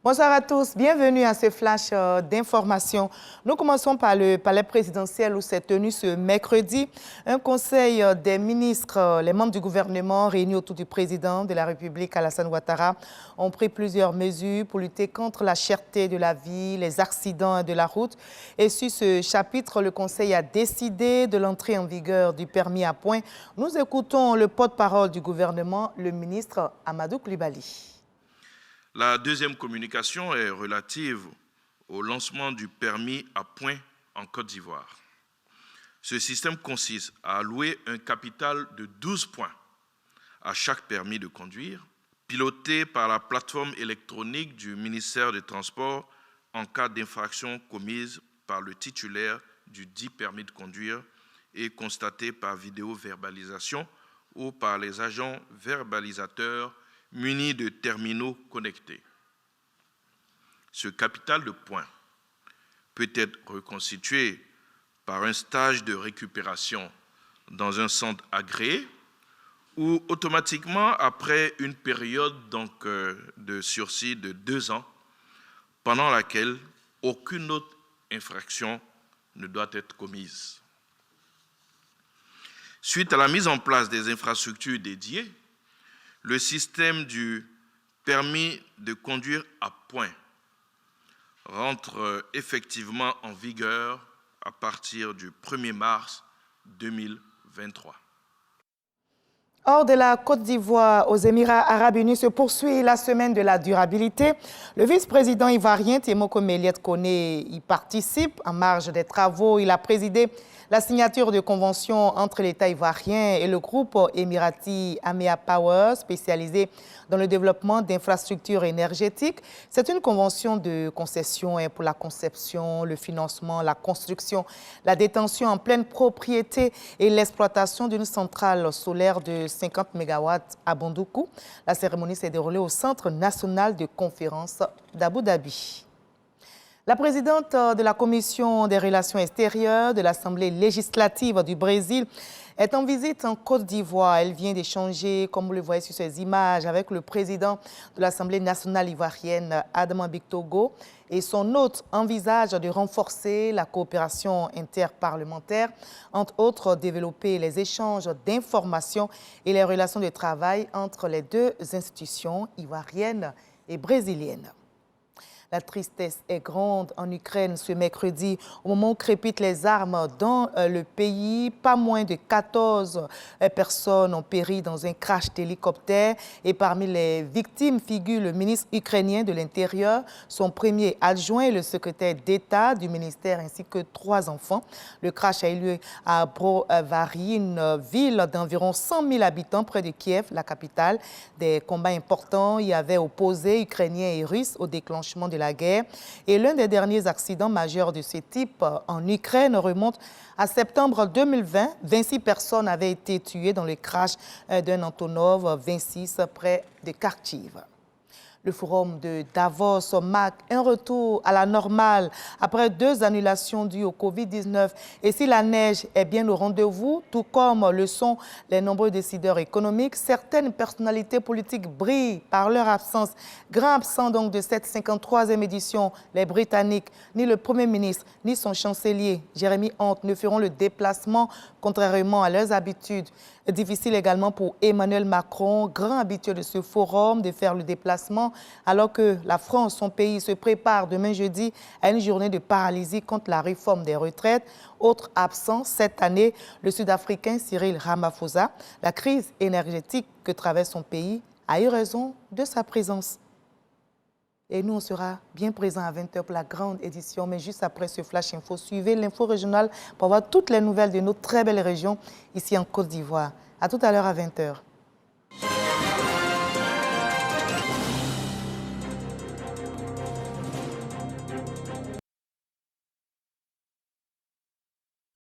Bonsoir à tous, bienvenue à ce flash d'information. Nous commençons par le palais présidentiel où s'est tenu ce mercredi un conseil des ministres. Les membres du gouvernement réunis autour du président de la République, Alassane Ouattara, ont pris plusieurs mesures pour lutter contre la cherté de la vie, les accidents de la route. Et sur ce chapitre, le conseil a décidé de l'entrée en vigueur du permis à points. Nous écoutons le porte-parole du gouvernement, le ministre Amadou Coulibaly. La deuxième communication est relative au lancement du permis à points en Côte d'Ivoire. Ce système consiste à allouer un capital de 12 points à chaque permis de conduire, piloté par la plateforme électronique du ministère des Transports en cas d'infraction commise par le titulaire du dit permis de conduire et constaté par vidéo-verbalisation ou par les agents verbalisateurs munis de terminaux connectés. Ce capital de points peut être reconstitué par un stage de récupération dans un centre agréé ou automatiquement après une période de sursis de 2 ans pendant laquelle aucune autre infraction ne doit être commise. Suite à la mise en place des infrastructures dédiées, le système du permis de conduire à points rentre effectivement en vigueur à partir du 1er mars 2023. Hors de la Côte d'Ivoire, aux Émirats arabes unis se poursuit la semaine de la durabilité. Le vice-président ivoirien Témoko Méliette Koné y participe en marge des travaux. Il a présidé la signature de convention entre l'État ivoirien et le groupe émirati Amea Power, spécialisé dans le développement d'infrastructures énergétiques. C'est une convention de concession pour la conception, le financement, la construction, la détention en pleine propriété et l'exploitation d'une centrale solaire de 50 MW à Bondoukou. La cérémonie s'est déroulée au Centre national de conférences d'Abu Dhabi. La présidente de la Commission des relations extérieures de l'Assemblée législative du Brésil est en visite en Côte d'Ivoire. Elle vient d'échanger, comme vous le voyez sur ces images, avec le président de l'Assemblée nationale ivoirienne, Adama Bictogo, et son hôte envisage de renforcer la coopération interparlementaire, entre autres développer les échanges d'informations et les relations de travail entre les deux institutions ivoiriennes et brésiliennes. La tristesse est grande en Ukraine ce mercredi, au moment où crépitent les armes dans le pays. Pas moins de 14 personnes ont péri dans un crash d'hélicoptère. Et parmi les victimes figurent le ministre ukrainien de l'Intérieur, son premier adjoint et le secrétaire d'État du ministère, ainsi que 3 enfants. Le crash a eu lieu à Brovary, une ville d'environ 100 000 habitants près de Kiev, la capitale. Des combats importants y avaient opposé Ukrainiens et Russes au déclenchement de la guerre. Et l'un des derniers accidents majeurs de ce type en Ukraine remonte à septembre 2020. 26 personnes avaient été tuées dans le crash d'un Antonov 26 près de Kharkiv. Le forum de Davos marque un retour à la normale après 2 annulations dues au Covid-19. Et si la neige est bien au rendez-vous, tout comme le sont les nombreux décideurs économiques, certaines personnalités politiques brillent par leur absence. Grand absent donc de cette 53e édition, les Britanniques, ni le Premier ministre, ni son chancelier, Jeremy Hunt, ne feront le déplacement contrairement à leurs habitudes. Difficile également pour Emmanuel Macron, grand habitué de ce forum, de faire le déplacement, alors que la France, son pays, se prépare demain jeudi à une journée de paralysie contre la réforme des retraites. Autre absent cette année, le Sud-Africain Cyril Ramaphosa. La crise énergétique que traverse son pays a eu raison de sa présence. Et nous, on sera bien présents à 20h pour la grande édition. Mais juste après ce Flash Info, suivez l'info régionale pour avoir toutes les nouvelles de nos très belles régions ici en Côte d'Ivoire. À tout à l'heure à 20h.